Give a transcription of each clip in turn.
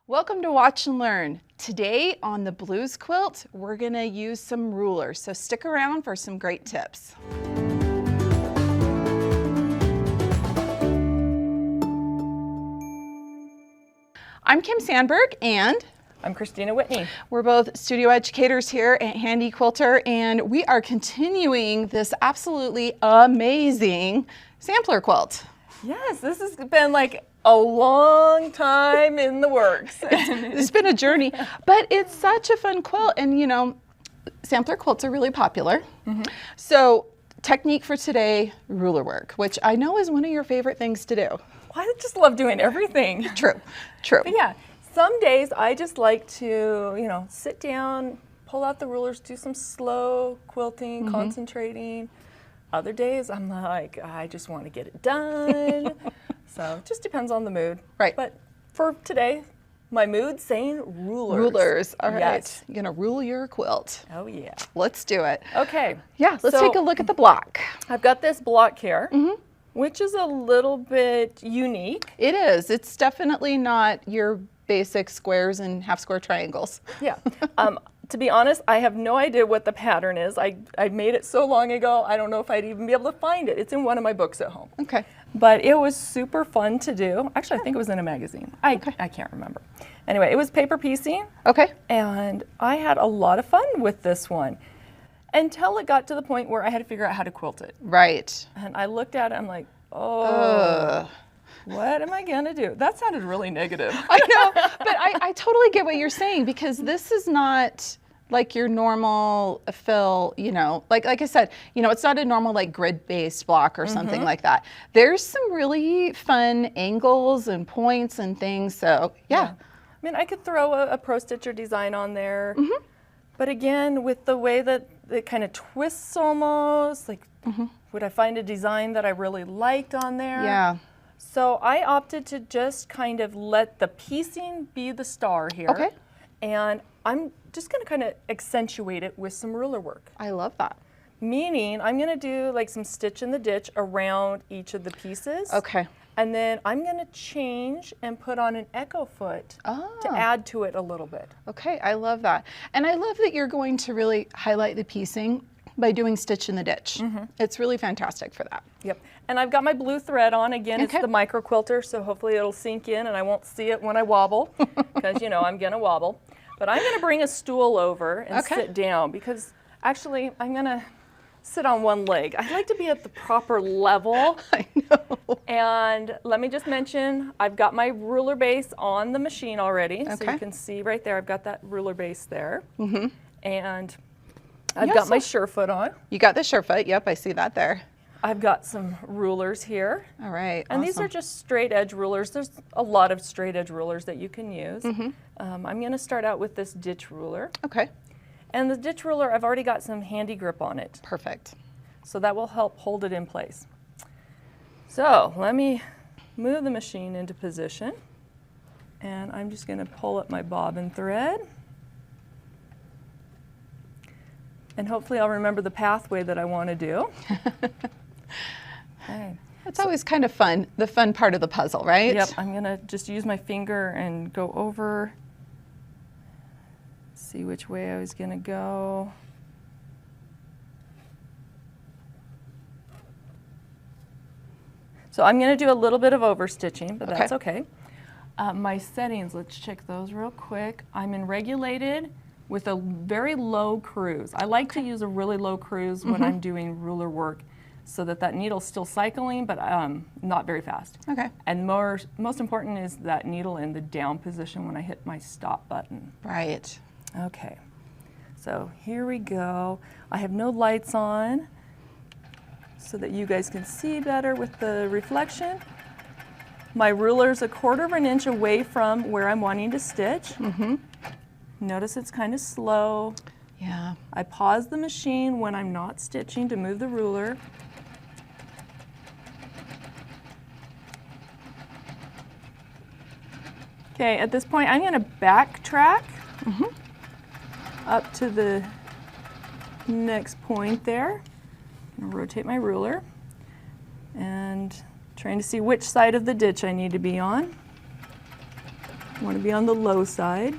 Welcome to Watch and Learn. Today on the Blues Quilt, we're gonna use some rulers, so stick around for some great tips. I'm Kim Sandberg and I'm Kristina Whitney. We're both studio educators here at Handi Quilter, and we are continuing this absolutely amazing sampler quilt. Yes, this has been like a long time in the works. It's been a journey, but it's such a fun quilt, and you know, sampler quilts are really popular. So technique for today, ruler work, which I know is one of your favorite things to do. I just love doing everything. True, true. But yeah, some days I just like to, sit down, pull out the rulers, do some slow quilting, concentrating. Other days I'm like, I just want to get it done. So it just depends on the mood. Right. But for today, my mood's saying rulers. Rulers, all right. Yes. You're gonna rule your quilt. Oh yeah. Let's do it. Okay. Yeah, let's So take a look at the block. I've got this block here, which is a little bit unique. It is. It's definitely not your basic squares and half square triangles. Yeah. To be honest, I have no idea what the pattern is. I made it so long ago, I don't know if I'd even be able to find it. It's in one of my books at home. Okay. But it was super fun to do. Actually, I think it was in a magazine. I can't remember. Anyway, it was paper piecing. Okay. And I had a lot of fun with this one until it got to the point where I had to figure out how to quilt it. Right. And I looked at it, I'm like, oh. What am I gonna do? That sounded really negative. I know, but I totally get what you're saying, because this is not like your normal fill, like I said, it's not a normal like grid-based block or something like that. There's some really fun angles and points and things, so yeah. I mean, I could throw a pro stitcher design on there, but again, with the way that it kind of twists almost, like would I find a design that I really liked on there? Yeah. So I opted to just kind of let the piecing be the star here. Okay. And I'm just going to kind of accentuate it with some ruler work. I love that. Meaning I'm going to do like some stitch in the ditch around each of the pieces. Okay. And then I'm going to change and put on an echo foot to add to it a little bit. Okay, I love that. And I love that you're going to really highlight the piecing by doing stitch in the ditch. It's really fantastic for that. Yep. And I've got my blue thread on. Again, Okay. it's the micro quilter, so hopefully it'll sink in and I won't see it when I wobble, because I'm going to wobble. But I'm going to bring a stool over and sit down, because actually I'm going to sit on one leg. I like to be at the proper level. I know. And let me just mention, I've got my ruler base on the machine already. So you can see right there, I've got that ruler base there. And I've got my Surefoot on. You got the Surefoot, yep, I see that there. I've got some rulers here. All right, And these are just straight edge rulers. There's a lot of straight edge rulers that you can use. I'm going to start out with this ditch ruler. Okay. And the ditch ruler, I've already got some handy grip on it. Perfect. So that will help hold it in place. So let me move the machine into position. And I'm just going to pull up my bobbin thread. And hopefully I'll remember the pathway that I want to do. Okay. It's always kind of fun, the fun part of the puzzle, right? Yep, I'm going to just use my finger and go over, see which way I was going to go. So I'm going to do a little bit of overstitching, but that's okay. My settings, let's check those real quick. I'm in regulated with a very low cruise. I like to use a really low cruise when I'm doing ruler work, so that needle's still cycling, but not very fast. Okay. And most important is that needle in the down position when I hit my stop button. Right. Okay, so here we go. I have no lights on so that you guys can see better with the reflection. My ruler's 1/4 of an inch away from where I'm wanting to stitch. Notice it's kind of slow. Yeah. I pause the machine when I'm not stitching to move the ruler. Okay, at this point I'm going to backtrack up to the next point there. I'm going to rotate my ruler and trying to see which side of the ditch I need to be on. You want to be on the low side.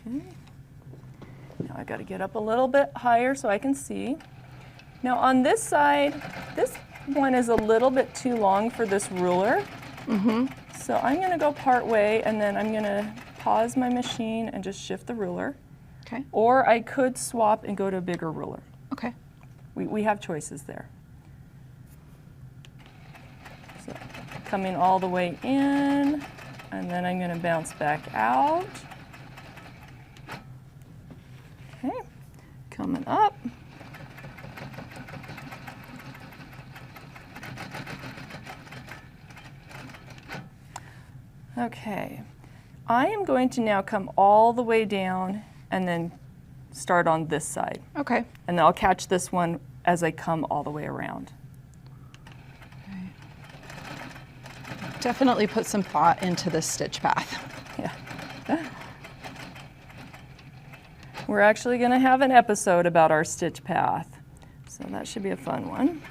Okay. Now I got to get up a little bit higher so I can see. Now on this side, this one is a little bit too long for this ruler. So I'm going to go part way, and then I'm going to pause my machine and just shift the ruler. Okay. Or I could swap and go to a bigger ruler. Okay. We have choices there. So coming all the way in, and then I'm going to bounce back out. Okay, coming up. Okay, I am going to now come all the way down and then start on this side. Okay. And then I'll catch this one as I come all the way around. Okay. Definitely put some thought into this stitch path. Yeah. We're actually going to have an episode about our stitch path, so that should be a fun one.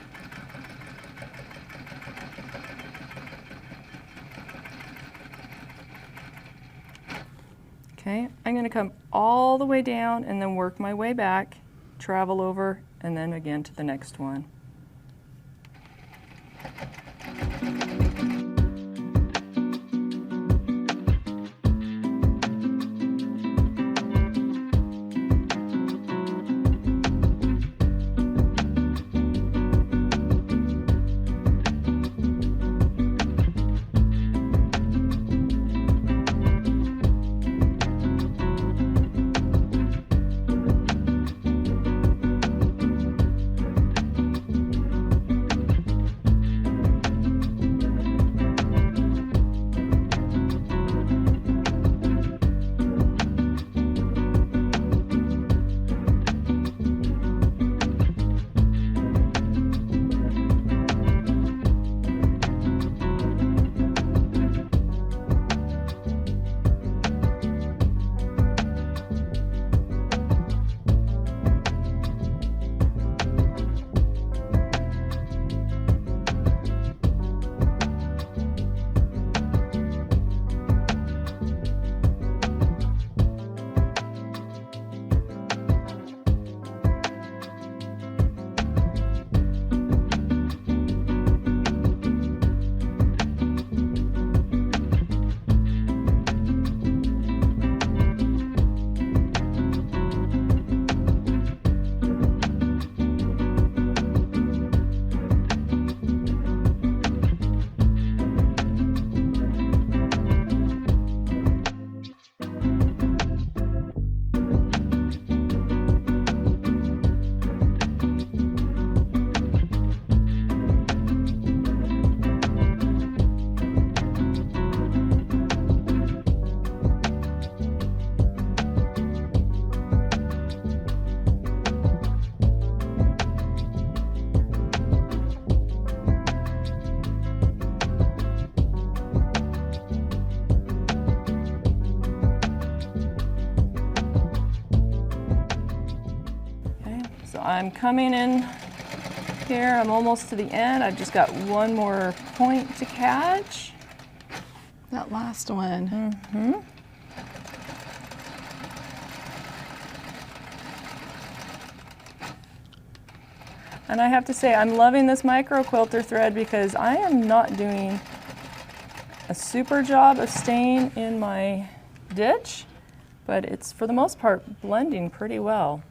Okay, I'm going to come all the way down and then work my way back, travel over, and then again to the next one. I'm coming in here, I'm almost to the end. I've just got one more point to catch. That last one. Mm-hmm. And I have to say, I'm loving this micro quilter thread because I am not doing a super job of staying in my ditch, but it's for the most part blending pretty well.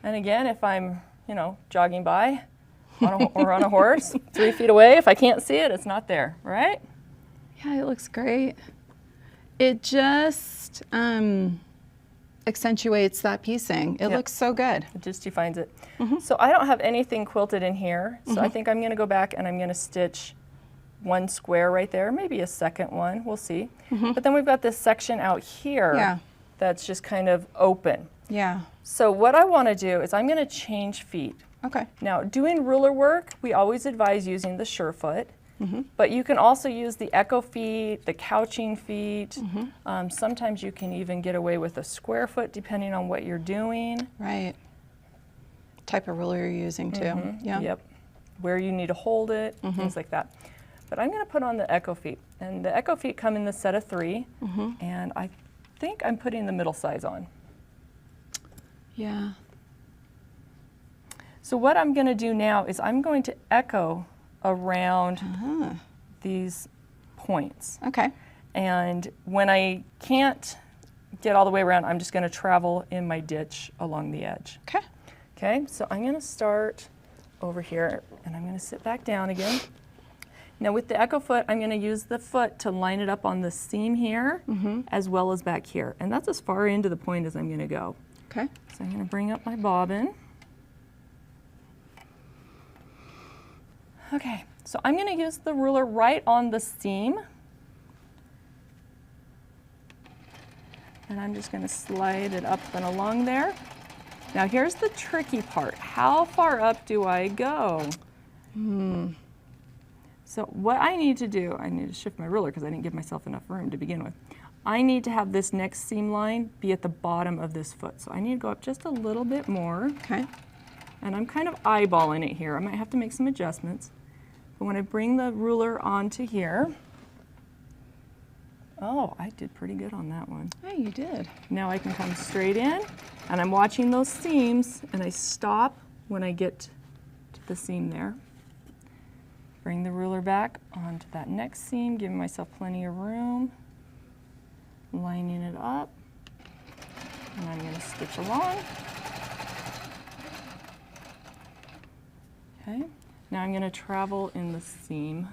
And again, if I'm, jogging by or on a horse 3 feet away, if I can't see it, it's not there, right? Yeah, it looks great. It just accentuates that piecing. It looks so good. It just defines it. Mm-hmm. So I don't have anything quilted in here, so I think I'm going to go back and I'm going to stitch one square right there, maybe a second one, we'll see. Mm-hmm. But then we've got this section out here that's just kind of open. Yeah. So what I want to do is I'm going to change feet. Okay. Now, doing ruler work, we always advise using the Surefoot, but you can also use the Echo feet, the couching feet. Sometimes you can even get away with a square foot depending on what you're doing. Right. type of ruler you're using too. Yeah. Yep. Where you need to hold it, things like that. But I'm going to put on the Echo feet. And the Echo feet come in the set of 3. And I think I'm putting the middle size on. Yeah. So what I'm going to do now is I'm going to echo around these points. Okay. And when I can't get all the way around, I'm just going to travel in my ditch along the edge. Okay. Okay, so I'm going to start over here, and I'm going to sit back down again. Now with the Echo foot, I'm going to use the foot to line it up on the seam here, as well as back here. And that's as far into the point as I'm going to go. Okay. So I'm going to bring up my bobbin. Okay, so I'm going to use the ruler right on the seam. And I'm just going to slide it up and along there. Now here's the tricky part. How far up do I go? So what I need to do, I need to shift my ruler because I didn't give myself enough room to begin with. I need to have this next seam line be at the bottom of this foot. So I need to go up just a little bit more. Okay. And I'm kind of eyeballing it here. I might have to make some adjustments. But when I bring the ruler onto here, oh, I did pretty good on that one. Yeah, you did. Now I can come straight in, and I'm watching those seams, and I stop when I get to the seam there. Bring the ruler back onto that next seam, giving myself plenty of room, lining it up, and I'm going to stitch along. Okay, now I'm going to travel in the seam.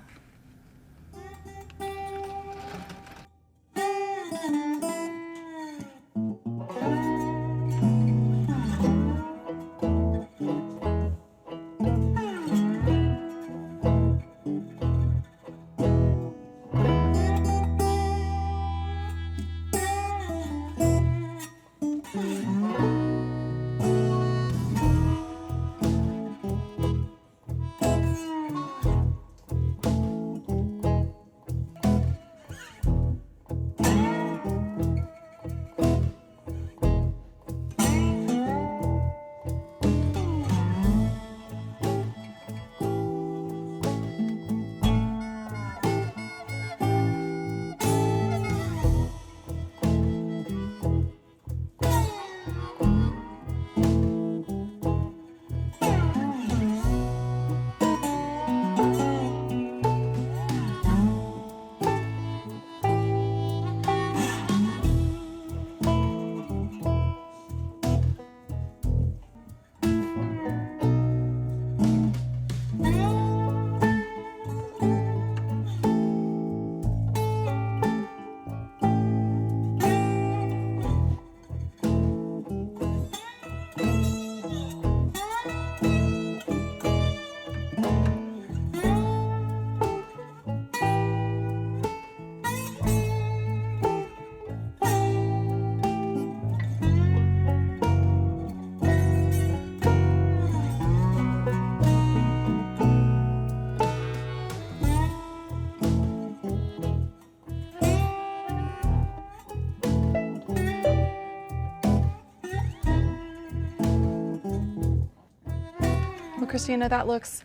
Kristina, that looks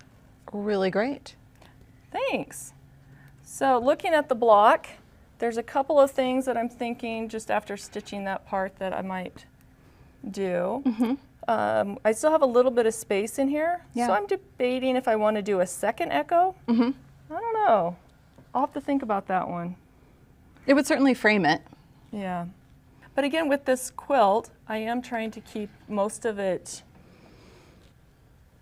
really great. Thanks. So looking at the block, there's a couple of things that I'm thinking just after stitching that part that I might do. I still have a little bit of space in here, so I'm debating if I want to do a second echo. I don't know. I'll have to think about that one. It would certainly frame it. Yeah. But again, with this quilt, I am trying to keep most of it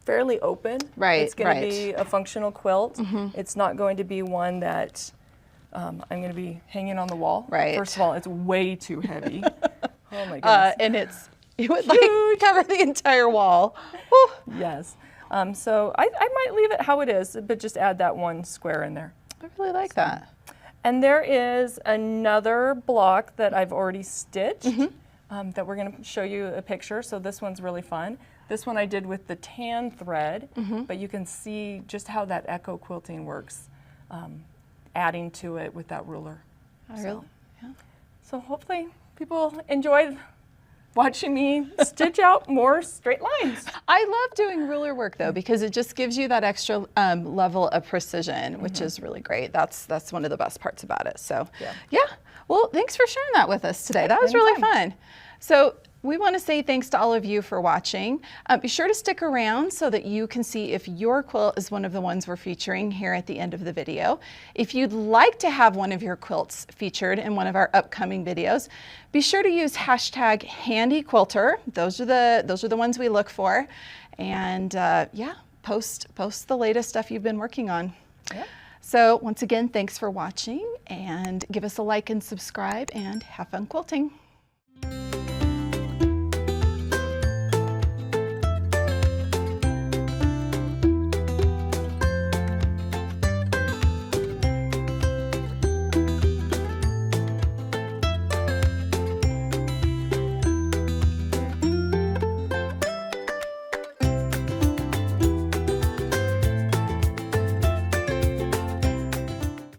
fairly open. Right, It's going to be a functional quilt. It's not going to be one that I'm going to be hanging on the wall. Right. First of all, it's way too heavy. Oh my goodness. And it would like cover the entire wall. Whew. Yes. So I might leave it how it is, but just add that one square in there. I really like that. And there is another block that I've already stitched that we're going to show you a picture. So this one's really fun. This one I did with the tan thread, but you can see just how that echo quilting works, adding to it with that ruler. Yeah. So hopefully people enjoy watching me stitch out more straight lines. I love doing ruler work though, because it just gives you that extra level of precision, which is really great. That's one of the best parts about it. So yeah. Well, thanks for sharing that with us today. That was really fun. So we want to say thanks to all of you for watching. Be sure to stick around so that you can see if your quilt is one of the ones we're featuring here at the end of the video. If you'd like to have one of your quilts featured in one of our upcoming videos, be sure to use hashtag Handi Quilter. Those are the ones we look for. And yeah, post the latest stuff you've been working on. Yep. So once again, thanks for watching, and give us a like and subscribe, and have fun quilting.